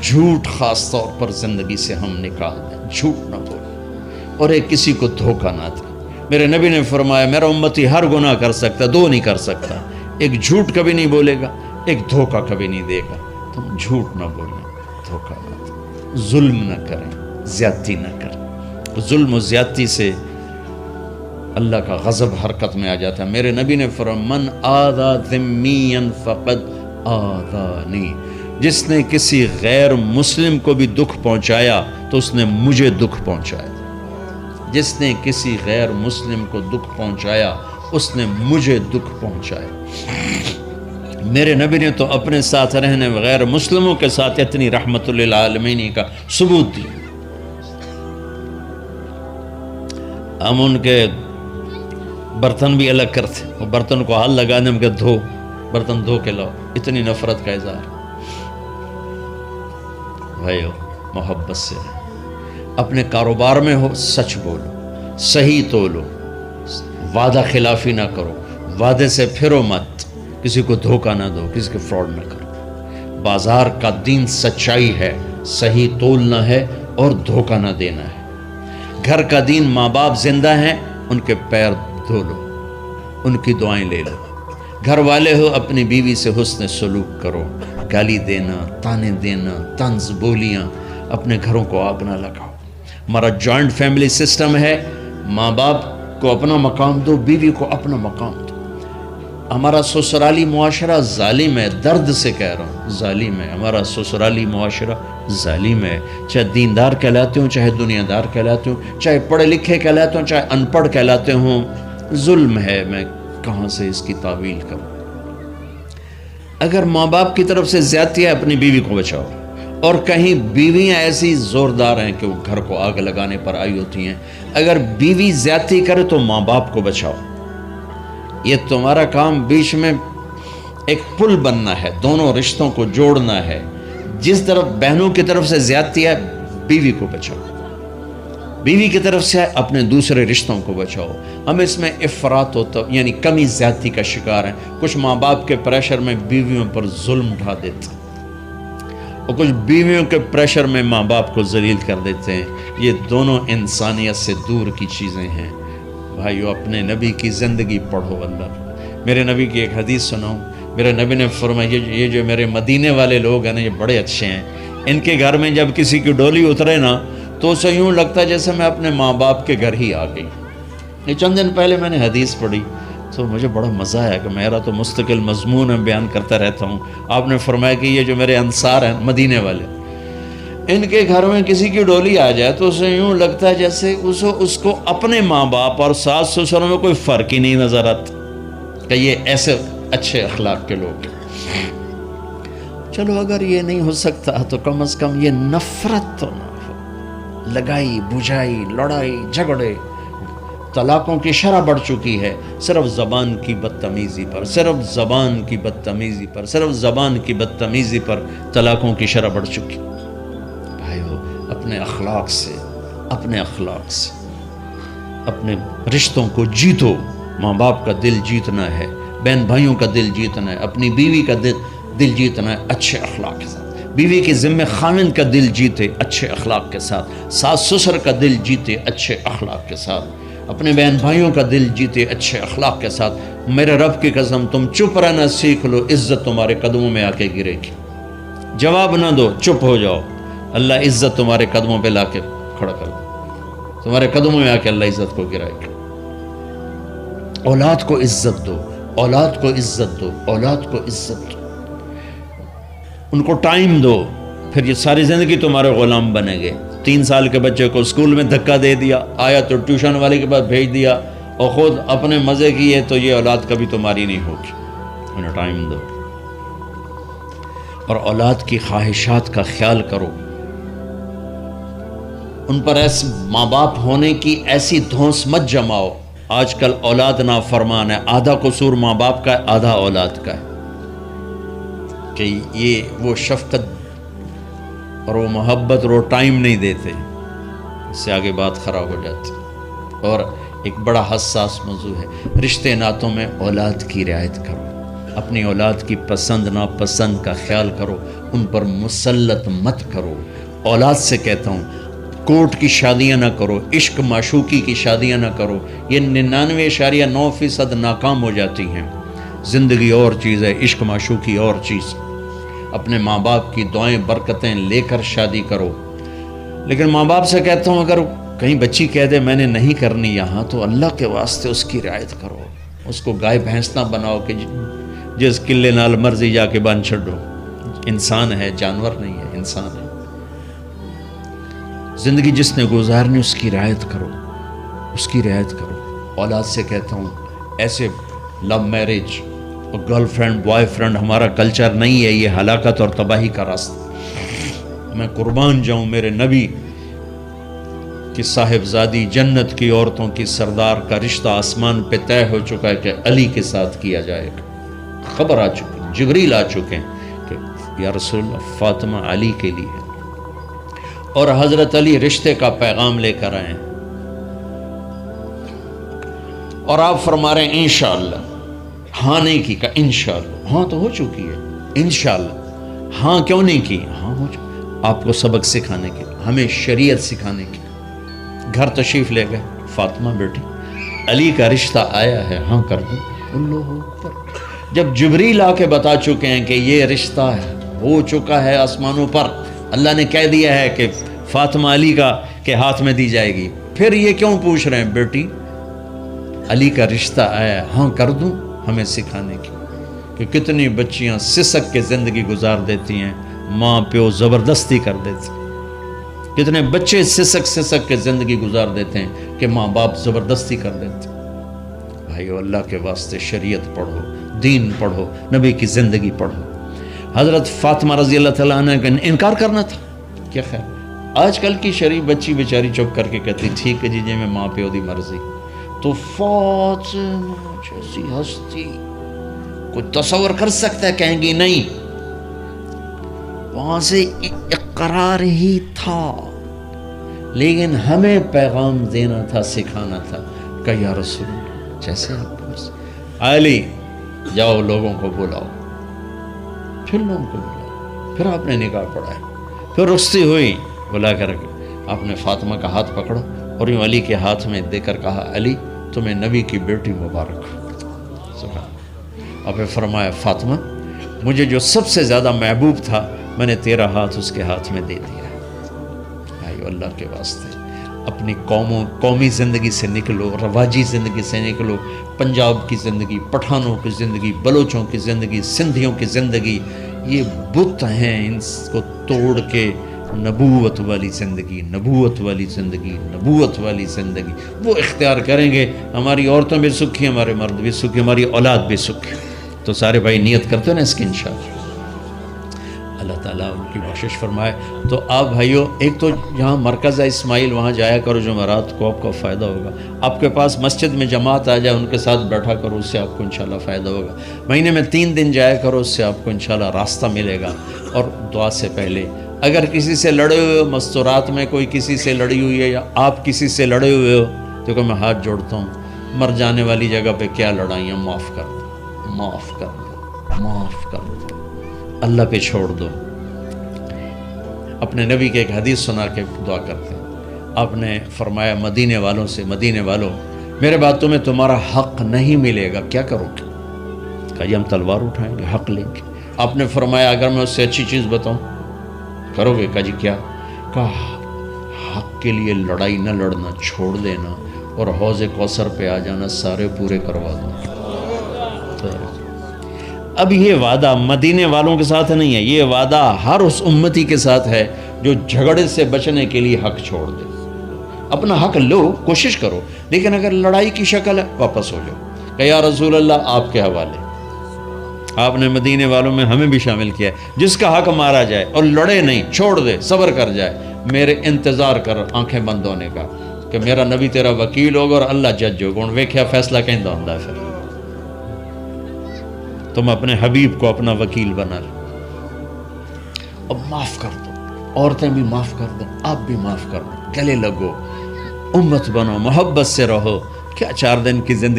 جھوٹ خاص طور پر زندگی سے ہم نکال دیں، جھوٹ نہ بولیں اور ایک کسی کو دھوکہ نہ دیں۔ میرے نبی نے فرمایا میرا امتی ہر گناہ کر سکتا، دو نہیں کر سکتا، ایک جھوٹ کبھی نہیں بولے گا، ایک دھوکہ کبھی نہیں دے گا۔ تم جھوٹ نہ بولیں، دھوکہ نہ دیں، ظلم نہ کریں، زیادتی نہ کریں۔ ظلم و زیادتی سے اللہ کا غضب حرکت میں آ جاتا ہے۔ میرے نبی نے فرمایا من آذا ذمیا فقد آذانی، جس نے کسی غیر مسلم کو بھی دکھ پہنچایا تو اس نے مجھے دکھ پہنچایا۔ جس نے کسی غیر مسلم کو دکھ پہنچایا اس نے مجھے دکھ پہنچایا۔ میرے نبی نے تو اپنے ساتھ رہنے غیر مسلموں کے ساتھ اتنی رحمت للعالمین کا ثبوت دیا۔ ہم ان کے برتن بھی الگ کرتے، وہ برتن کو ہاتھ لگانے میں کہ دھو، برتن دھو کے لاؤ، اتنی نفرت کا اظہار۔ بھائیو محبت سے رہیں، اپنے کاروبار میں ہو سچ بولو، صحیح تولو، وعدہ خلافی نہ کرو، وعدے سے پھرو مت، کسی کو دھوکہ نہ دو، کسی کے فراڈ نہ کرو۔ بازار کا دین سچائی ہے، صحیح تولنا ہے اور دھوکہ نہ دینا ہے۔ گھر کا دین ماں باپ زندہ ہیں، ان کے پیر دھو لو، ان کی دعائیں لے لو۔ گھر والے ہو اپنی بیوی سے حسن سلوک کرو، گالی دینا، تانے دینا، طنز بولیاں، اپنے گھروں کو آگ نہ لگاؤ۔ ہمارا جوائنٹ فیملی سسٹم ہے، ماں باپ کو اپنا مقام دو، بیوی کو اپنا مقام دو۔ ہمارا سسرالی معاشرہ ظالم ہے، درد سے کہہ رہا ہوں، ظالم ہے ہمارا سسرالی معاشرہ، ظالم ہے۔ چاہے دیندار کہلاتے ہوں، چاہے دنیا دار کہلاتے ہوں، چاہے پڑھے لکھے کہلاتے ہوں، چاہے ان پڑھ کہلاتے ہوں، ظلم ہے۔ میں کہاں سے اس کی تعویل کروں؟ اگر ماں باپ کی طرف سے زیادتی ہے اپنی بیوی کو بچاؤ، اور کہیں بیویاں ایسی زوردار ہیں کہ وہ گھر کو آگ لگانے پر آئی ہوتی ہیں، اگر بیوی زیادتی کرے تو ماں باپ کو بچاؤ۔ یہ تمہارا کام بیچ میں ایک پل بننا ہے، دونوں رشتوں کو جوڑنا ہے۔ جس طرف بہنوں کی طرف سے زیادتی ہے بیوی کو بچاؤ، بیوی کی طرف سے اپنے دوسرے رشتوں کو بچاؤ۔ ہم اس میں افراط ہوتا یعنی کمی زیادتی کا شکار ہیں۔ کچھ ماں باپ کے پریشر میں بیویوں پر ظلم ڈھا دیتے ہیں، اور کچھ بیویوں کے پریشر میں ماں باپ کو ذلیل کر دیتے ہیں۔ یہ دونوں انسانیت سے دور کی چیزیں ہیں۔ بھائیو اپنے نبی کی زندگی پڑھو۔ اللہ میرے نبی کی ایک حدیث سناؤں۔ میرے نبی نے فرمایا یہ جو میرے مدینے والے لوگ ہیں نا، یہ بڑے اچھے ہیں۔ ان کے گھر میں جب کسی کی ڈولی اترے نا تو اسے یوں لگتا ہے جیسے میں اپنے ماں باپ کے گھر ہی آ گئی۔ یہ چند دن پہلے میں نے حدیث پڑھی تو مجھے بڑا مزہ آیا کہ میرا تو مستقل مضمون ہے، بیان کرتا رہتا ہوں۔ آپ نے فرمایا کہ یہ جو میرے انصار ہیں مدینے والے، ان کے گھر میں کسی کی ڈولی آ جائے تو اسے یوں لگتا ہے جیسے اس کو اپنے ماں باپ اور ساس سسروں میں کوئی فرق ہی نہیں نظر آتا، کہ یہ ایسے اچھے اخلاق کے لوگ ہیں۔ چلو اگر یہ نہیں ہو سکتا تو کم از کم یہ نفرت تو نہ ہو، لگائی بجھائی، لڑائی جھگڑے۔ طلاقوں کی شرح بڑھ چکی ہے صرف زبان کی بدتمیزی پر، صرف زبان کی بدتمیزی پر، صرف زبان کی بدتمیزی پر طلاقوں کی شرح بڑھ چکی۔ بھائیو اپنے اخلاق سے، اپنے اخلاق سے اپنے رشتوں کو جیتو۔ ماں باپ کا دل جیتنا ہے، بہن بھائیوں کا دل جیتنا ہے، اپنی بیوی کا دل جیتنا ہے اچھے اخلاق کے ساتھ۔ بیوی کے ذمہ خاوند کا دل جیتے اچھے اخلاق کے ساتھ، ساس سسر کا دل جیتے اچھے اخلاق کے ساتھ، اپنے بہن بھائیوں کا دل جیتے اچھے اخلاق کے ساتھ۔ میرے رب کی قسم تم چپ رہنا سیکھ لو، عزت تمہارے قدموں میں آ کے گرے گی۔ جواب نہ دو، چپ ہو جاؤ، اللہ عزت تمہارے قدموں پہ لا کے کھڑا کر دو، تمہارے قدموں میں آ کے اللہ عزت کو گرائے گا۔ اولاد کو عزت دو، اولاد کو عزت دو، اولاد کو عزت دو، ان کو ٹائم دو، پھر یہ ساری زندگی تمہارے غلام بنیں گے۔ 3 سال کے بچے کو اسکول میں دھکا دے دیا، آیا تو ٹیوشن والے کے پاس بھیج دیا، اور خود اپنے مزے کیے، تو یہ اولاد کبھی تمہاری نہیں ہوگی۔ انہیں ٹائم دو، اور اولاد کی خواہشات کا خیال کرو۔ ان پر ایسے ماں باپ ہونے کی ایسی دھونس مت جماؤ۔ آج کل اولاد نافرمان ہے، آدھا قصور ماں باپ کا ہے، آدھا اولاد کا ہے، کہ یہ وہ شفقت اور وہ محبت اور وہ ٹائم نہیں دیتے، اس سے آگے بات خراب ہو جاتی۔ اور ایک بڑا حساس موضوع ہے، رشتے ناتوں میں اولاد کی رعایت کرو۔ اپنی اولاد کی پسند ناپسند کا خیال کرو، ان پر مسلط مت کرو۔ اولاد سے کہتا ہوں کورٹ کی شادیاں نہ کرو، عشق معشوقی کی شادیاں نہ کرو، یہ 99.9% ناکام ہو جاتی ہیں۔ زندگی اور چیز ہے، عشق معشوقی اور چیز۔ اپنے ماں باپ کی دعائیں برکتیں لے کر شادی کرو۔ لیکن ماں باپ سے کہتا ہوں اگر کہیں بچی کہہ دے میں نے نہیں کرنی یہاں، تو اللہ کے واسطے اس کی رعایت کرو، اس کو گائے بھینس نہ بناؤ کہ جس قلے نال مرضی جا کے بن چھڈو۔ انسان ہے، جانور نہیں ہے، انسان ہے۔ زندگی جس نے گزارنی اس کی رعایت کرو، اس کی رعایت کرو۔ اولاد سے کہتا ہوں ایسے لو میرج اور گرل فرینڈ بوائے فرینڈ ہمارا کلچر نہیں ہے، یہ ہلاکت اور تباہی کا راستہ۔ میں قربان جاؤں میرے نبی کی صاحبزادی جنت کی عورتوں کی سردار کا رشتہ آسمان پہ طے ہو چکا ہے کہ علی کے ساتھ کیا جائے گا۔ خبر آ چکی، جبریل آ چکے ہیں کہ یا رسول اللہ فاطمہ علی کے لیے ہے، اور حضرت علی رشتے کا پیغام لے کر آئے ہیں، اور آپ فرما رہے ہیں انشاءاللہ۔ ہاں نہیں کی کہ انشاءاللہ، ہاں تو ہو چکی ہے، انشاءاللہ ہاں کیوں نہیں کی؟ ہاں ہو چکی۔ آپ کو سبق سکھانے کے، ہمیں شریعت سکھانے کے۔ گھر تشریف لے گئے، فاطمہ بیٹی علی کا رشتہ آیا ہے، ہاں کر دوں۔ اللہ اکبر۔ جب جبریل آ کے بتا چکے ہیں کہ یہ رشتہ ہو چکا ہے آسمانوں پر، اللہ نے کہہ دیا ہے کہ فاطمہ علی کے ہاتھ میں دی جائے گی، پھر یہ کیوں پوچھ رہے ہیں بیٹی علی کا رشتہ آیا ہے، ہاں کر دوں؟ ہمیں سکھانے کی کہ کتنی بچیاں سسک کے زندگی گزار دیتی ہیں، ماں پیو زبردستی کر دیتے ہیں۔ کتنے بچے سسک کے زندگی گزار دیتے ہیں کہ ماں باپ زبردستی کر دیتے ہیں۔ بھائیو اللہ کے واسطے شریعت پڑھو، دین پڑھو، نبی کی زندگی پڑھو۔ حضرت فاطمہ رضی اللہ تعالیٰ عنہ کا انکار کرنا تھا، کیا خیر؟ آج کل کی شریف بچی بیچاری چپ کر کے کہتی ٹھیک ہے جی جی میں ماں پیو دی مرضی۔ تو فاطمہ جیسی ہستی کوئی تصور کر سکتا ہے؟ کہیں گی نہیں، وہاں سے اقرار ہی تھا، لیکن ہمیں پیغام دینا تھا، سکھانا تھا کہ یا رسول اللہ جیسے آپ کو بس علی جاؤ لوگوں کو بلاؤ، پھر لوگوں کو بلاؤ، پھر آپ نے نکاح پڑھایا، پھر رخصتی ہوئی، بلا کر آپ نے فاطمہ کا ہاتھ پکڑا اور یوں علی کے ہاتھ میں دے کر کہا علی تمہیں نبی کی بیٹی مبارک۔ سبحان۔ آپ نے فرمایا فاطمہ مجھے جو سب سے زیادہ محبوب تھا میں نے تیرا ہاتھ اس کے ہاتھ میں دے دیا۔ بھائیو اللہ کے واسطے اپنی قومی زندگی سے نکلو، رواجی زندگی سے نکلو، پنجاب کی زندگی، پٹھانوں کی زندگی، بلوچوں کی زندگی، سندھیوں کی زندگی، یہ بت ہیں، ان کو توڑ کے نبوت والی زندگی، نبوت والی زندگی، نبوت والی زندگی وہ اختیار کریں گے۔ ہماری عورتیں بھی سکھی، ہمارے مرد بھی سکھی، ہماری اولاد بھی سکھی۔ تو سارے بھائی نیت کرتے ہیں نا اس کی انشاءاللہ، اللہ تعالیٰ ان کی بخشش فرمائے۔ تو آپ بھائیو ایک تو یہاں مرکز ہے اسماعیل، وہاں جایا کرو جمعرات کو، آپ کو فائدہ ہوگا۔ آپ کے پاس مسجد میں جماعت آ جائے، ان کے ساتھ بیٹھا کرو، اس سے آپ کو انشاءاللہ فائدہ ہوگا۔ مہینے میں 3 دن جایا کرو، اس سے آپ کو انشاءاللہ راستہ ملے گا۔ اور دعا سے پہلے اگر کسی سے لڑے ہوئے ہو، مستورات میں کوئی کسی سے لڑی ہوئی ہے یا آپ کسی سے لڑے ہوئے ہو، تو کہ میں ہاتھ جوڑتا ہوں، مر جانے والی جگہ پہ کیا لڑائیاں، معاف کر دو، معاف کر دو، معاف کر دو، اللہ پہ چھوڑ دو۔ اپنے نبی کے ایک حدیث سنا کے دعا کرتے ہیں۔ آپ نے فرمایا مدینے والوں سے، مدینے والوں میرے بعد تمہیں تمہارا حق نہیں ملے گا، کیا کرو گے؟ کہا ہم تلوار اٹھائیں گے، حق لیں گے۔ آپ نے فرمایا اگر میں اس سے اچھی چیز بتاؤں کرو گے؟ کہا جی کیا؟ کہا حق کے لیے لڑائی نہ لڑنا، چھوڑ دینا اور حوض کوثر پہ آ جانا، سارے پورے کروا دوں۔ اب یہ وعدہ مدینے والوں کے ساتھ نہیں ہے، یہ وعدہ ہر اس امتی کے ساتھ ہے جو جھگڑے سے بچنے کے لیے حق چھوڑ دے۔ اپنا حق لو، کوشش کرو، لیکن اگر لڑائی کی شکل ہے واپس ہو جاؤ کہ یا رسول اللہ آپ کے حوالے۔ آپ نے مدینے والوں میں ہمیں بھی شامل کیا ہے، جس کا حق مارا جائے اور لڑے نہیں، چھوڑ دے، صبر کر جائے، میرے انتظار کر آنکھیں بند ہونے کا کہ میرا نبی تیرا وکیل ہوگا اور اللہ جج ہوگا، اور ویکھیا فیصلہ کہندا ہوندا ہے۔ پھر تم اپنے حبیب کو اپنا وکیل بنا لو۔ اب معاف کر دو، عورتیں بھی معاف کر دو، آپ بھی معاف کر دو، گلے لگو، امت بنو، محبت سے رہو۔ کیا 4 دن کی زندگی